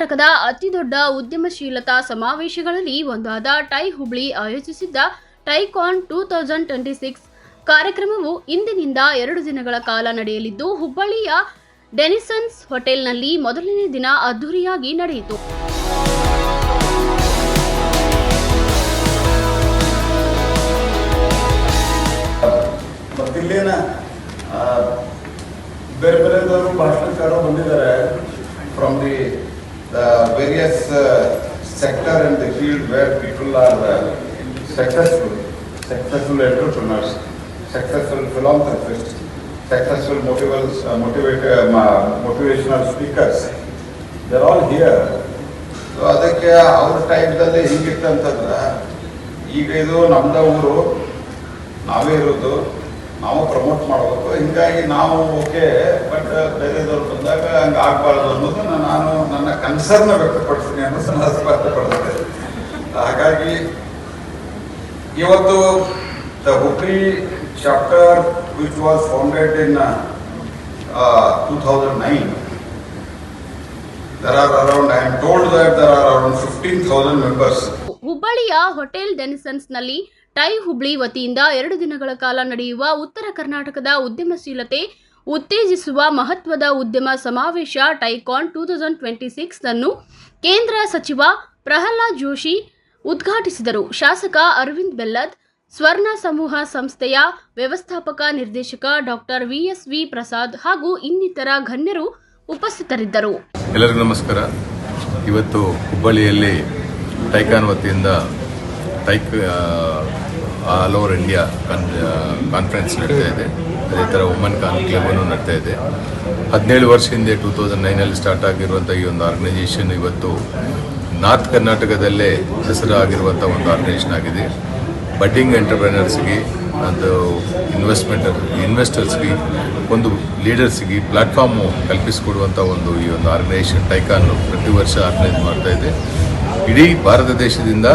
ಕರ್ನಾಟಕದ ಅತಿದೊಡ್ಡ ಉದ್ಯಮಶೀಲತಾ ಸಮಾವೇಶಗಳಲ್ಲಿ ಒಂದಾದ ಟೈ ಹುಬ್ಳಿ ಆಯೋಜಿಸಿದ್ದ ಟೈಕಾನ್ 2026 ಕಾರ್ಯಕ್ರಮವು ಇಂದಿನಿಂದ 2 ದಿನಗಳ ಕಾಲ ನಡೆಯಲಿದ್ದು ಹುಬ್ಬಳ್ಳಿಯ ಡೆನಿಸನ್ಸ್ ಹೋಟೆಲ್ನಲ್ಲಿ ಮೊದಲನೇ ದಿನ ಅದ್ದೂರಿಯಾಗಿ ನಡೆಯಿತು. ಬೇರೆ ಬೇರೆದವರು ಭಾಷಣಕಾರರು ಬಂದಿದ್ದಾರೆ from the various sector and the field where people are successful entrepreneurs, successful philanthropist, successful motivational speakers. They're all here. So ಅದಕ್ಕೆ ಅವ್ರ ಟೈಮ್ದಲ್ಲಿ ಹಿಂಗಿತ್ತಂತಂದ್ರೆ ಈಗ ಇದು ನಮ್ದ ಊರು, ನಾವೇ ಇರೋದು, ನಾವು ಪ್ರಮೋಟ್ ಮಾಡಬೇಕು, ಹಿಂಗಾಗಿ ನಾವು ಓಕೆ, ಬಟ್ ಬೇರೆದವ್ರು ಬಂದಾಗ ಹಂಗೆ ಆಗಬಾರ್ದು ಅನ್ನೋದು ನಾನು ನನ್ನ ಕನ್ಸರ್ನ್ ವ್ಯಕ್ತಪಡಿಸ್ತೀನಿ ಅನ್ನೋದು ವ್ಯಕ್ತಪಡಿಸ್ತೇನೆ. ಹಾಗಾಗಿ ಇವತ್ತು the Hubli chapter which was founded in 2009, there are around, I am told that there are around 15,000 members. ಹುಬ್ಬಳ್ಳಿಯ ಹೋಟೆಲ್ ಡೆನಿಸನ್ಸ್ನಲ್ಲಿ ಟೈ ಹುಬ್ಳಿ ವತಿಯಿಂದ 2 ದಿನಗಳ ಕಾಲ ನಡೆಯುವ ಉತ್ತರ ಕರ್ನಾಟಕದ ಉದ್ಯಮಶೀಲತೆ ಉತ್ತೇಜಿಸುವ ಮಹತ್ವದ ಉದ್ಯಮ ಸಮಾವೇಶ ಟೈಕಾನ್ 2026 ಅನ್ನು ಕೇಂದ್ರ ಸಚಿವ ಪ್ರಹ್ಲಾದ್ ಜೋಶಿ ಉದ್ಘಾಟಿಸಿದರು. ಶಾಸಕ ಅರವಿಂದ್ ಬೆಲ್ಲದ್, ಸ್ವರ್ಣ ಸಮೂಹ ಸಂಸ್ಥೆಯ ವ್ಯವಸ್ಥಾಪಕ ನಿರ್ದೇಶಕ ಡಾಕ್ಟರ್ VSV ಪ್ರಸಾದ್ ಹಾಗೂ ಇನ್ನಿತರ ಗಣ್ಯರು ಉಪಸ್ಥಿತರಿದ್ದರು. ಎಲ್ಲರಿಗೂ ನಮಸ್ಕಾರ. ಇವತ್ತು ಹುಬ್ಬಳ್ಳಿಯಲ್ಲಿ ಟೈಕಾನ್ ವತಿಯಿಂದ ಆಲ್ ಓವರ್ ಇಂಡಿಯಾ ಕಾನ್ಫರೆನ್ಸ್ ನಡೀತಾ ಇದೆ. ಅದೇ ಥರ ವುಮನ್ ಕಾನ್ಕ್ಲೇವನ್ನು ನಡೀತಾ ಇದೆ. 17 ವರ್ಷ ಹಿಂದೆ 2009 ಸ್ಟಾರ್ಟ್ ಆಗಿರುವಂಥ ಈ ಒಂದು ಆರ್ಗನೈಸೇಷನ್ ಇವತ್ತು ನಾರ್ತ್ ಕರ್ನಾಟಕದಲ್ಲೇ ಹೆಸರಾಗಿರುವಂಥ ಒಂದು ಆರ್ಗನೈಸೇಷನ್ ಆಗಿದೆ. ಬಡ್ಡಿಂಗ್ ಎಂಟರ್ಪ್ರೆನರ್ಸ್ಗೆ ಅದು ಇನ್ವೆಸ್ಟರ್ಸ್ಗೆ ಒಂದು ಲೀಡರ್ಸ್ಗೆ ಪ್ಲಾಟ್ಫಾರ್ಮು ಕಲ್ಪಿಸಿಕೊಡುವಂಥ ಒಂದು ಈ ಒಂದು ಆರ್ಗನೈಸೇಷನ್ ಟೈಕಾನ್ ಪ್ರತಿ ವರ್ಷ ಆರ್ಗನೈಸ್ ಮಾಡ್ತಾ ಇದೆ. ಇಡೀ ಭಾರತ ದೇಶದಿಂದ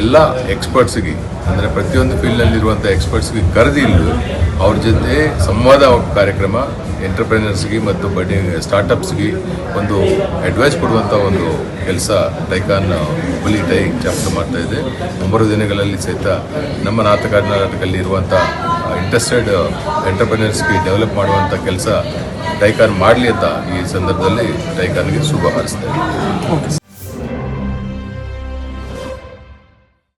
ಎಲ್ಲ ಎಕ್ಸ್ಪರ್ಟ್ಸ್ಗೆ, ಅಂದರೆ ಪ್ರತಿಯೊಂದು ಫೀಲ್ಡ್ನಲ್ಲಿರುವಂಥ ಎಕ್ಸ್ಪರ್ಟ್ಸ್ಗೆ ಕರೆದಿಲ್ಲ ಅವ್ರ ಜೊತೆ ಸಂವಾದ ಕಾರ್ಯಕ್ರಮ, ಎಂಟರ್ಪ್ರೆನರ್ಸ್ಗೆ ಮತ್ತು ಬಡ್ಡಿಂಗ್ ಸ್ಟಾರ್ಟಪ್ಸ್ಗೆ ಒಂದು ಅಡ್ವೈಸ್ ಕೊಡುವಂಥ ಒಂದು ಕೆಲಸ ಟೈಕಾನ್ ಹುಬ್ಬಳ್ಳಿ ಟೈ ಚಾಪ್ಟರ್ ಮಾಡ್ತಾ ಇದೆ. 3 ದಿನಗಳಲ್ಲಿ ಸಹಿತ ನಮ್ಮ ನಾರ್ತ್ ಕರ್ನಾಟಕದಲ್ಲಿ ಇರುವಂಥ ಇಂಟ್ರೆಸ್ಟೆಡ್ ಎಂಟರ್ಪ್ರೆನರ್ಸ್ಗೆ ಡೆವಲಪ್ ಮಾಡುವಂಥ ಕೆಲಸ ಟೈಕಾನ್ ಮಾಡಲಿ ಅಂತ ಈ ಸಂದರ್ಭದಲ್ಲಿ ಟೈಕಾನ್ಗೆ ಶುಭ ಹಾರೈಸ್ತಾ ಇದೆ.